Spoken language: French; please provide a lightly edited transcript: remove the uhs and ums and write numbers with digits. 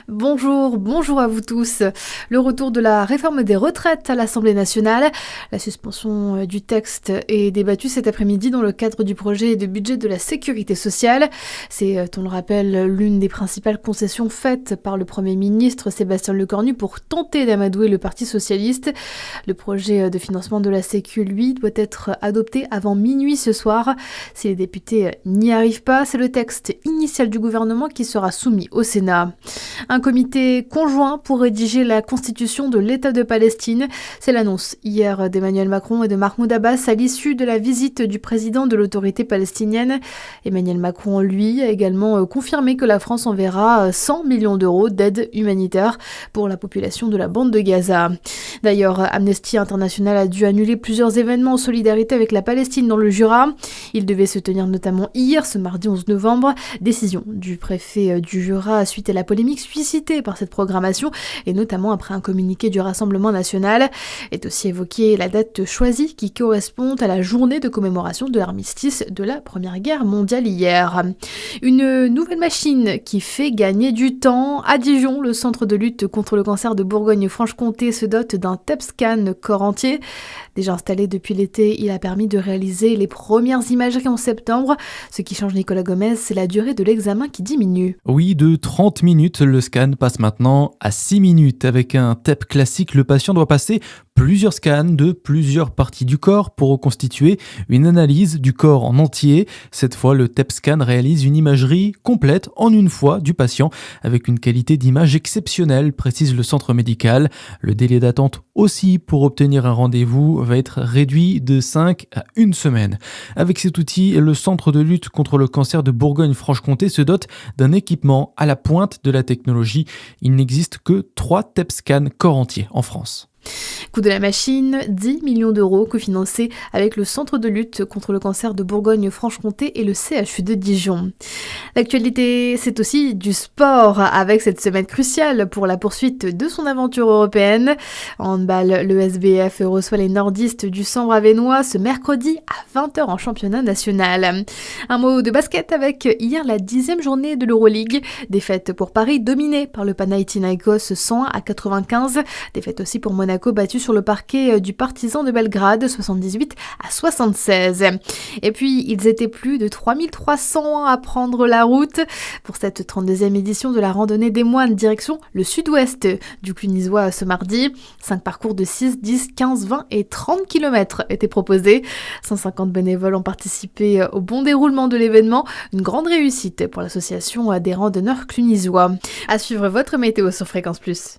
Bonjour à vous tous. Le retour de la réforme des retraites à l'Assemblée nationale. La suspension du texte est débattue cet après-midi dans le cadre du projet de budget de la sécurité sociale. C'est, on le rappelle, l'une des principales concessions faites par le Premier ministre Sébastien Lecornu pour tenter d'amadouer le Parti socialiste. Le projet de financement de la Sécu, lui, doit être adopté avant minuit ce soir. Si les députés n'y arrivent pas, c'est le texte initial du gouvernement qui sera soumis au Sénat. Un comité conjoint pour rédiger la constitution de l'État de Palestine. C'est l'annonce hier d'Emmanuel Macron et de Mahmoud Abbas à l'issue de la visite du président de l'autorité palestinienne. Emmanuel Macron, lui, a également confirmé que la France enverra 100 millions d'euros d'aide humanitaire pour la population de la bande de Gaza. D'ailleurs, Amnesty International a dû annuler plusieurs événements en solidarité avec la Palestine dans le Jura. Ils devaient se tenir notamment hier, ce mardi 11 novembre. Décision du préfet du Jura suite à la polémique suscitée par cette programmation et notamment après un communiqué du Rassemblement national. Est aussi évoquée la date choisie qui correspond à la journée de commémoration de l'armistice de la Première Guerre mondiale hier. Une nouvelle machine qui fait gagner du temps. À Dijon, le centre de lutte contre le cancer de Bourgogne-Franche-Comté se dote d'un TEP-scan corps entier. Déjà installé depuis l'été, il a permis de réaliser les premières imageries en septembre. Ce qui change, Nicolas Gomez, c'est la durée de l'examen qui diminue. Oui, de 30 minutes, le scan passe maintenant à 6 minutes. Avec un TEP classique, le patient doit passer plusieurs scans de plusieurs parties du corps pour reconstituer une analyse du corps en entier. Cette fois, le TEP scan réalise une imagerie complète en une fois du patient avec une qualité d'image exceptionnelle, précise le centre médical. Le délai d'attente aussi pour obtenir un rendez-vous va être réduit de 5 à 1 semaine. Avec cet outil, le centre de lutte contre le cancer de Bourgogne-Franche-Comté se dote d'un équipement à la pointe de la technologie. Il n'existe que 3 TEP scans corps entier en France. Coût de la machine, 10 millions d'euros cofinancés avec le Centre de lutte contre le cancer de Bourgogne-Franche-Comté et le CHU de Dijon. L'actualité, c'est aussi du sport avec cette semaine cruciale pour la poursuite de son aventure européenne. En handball, le SBF reçoit les nordistes du Sambre-Avesnois ce mercredi à 20h en championnat national. Un mot de basket avec hier la 10e journée de l'Euroleague. Défaite pour Paris dominée par le Panathinaikos 101 à 95. Défaite aussi pour Monaco battu sur le parquet du Partizan de Belgrade 78 à 76. Et puis, ils étaient plus de 3300 à prendre la route pour cette 32e édition de la randonnée des moines direction le sud-ouest du Clunisois ce mardi. 5 parcours de 6, 10, 15, 20 et 30 km étaient proposés. 150 bénévoles ont participé au bon déroulement de l'événement. Une grande réussite pour l'association des randonneurs clunisois. À suivre votre météo sur Fréquence Plus.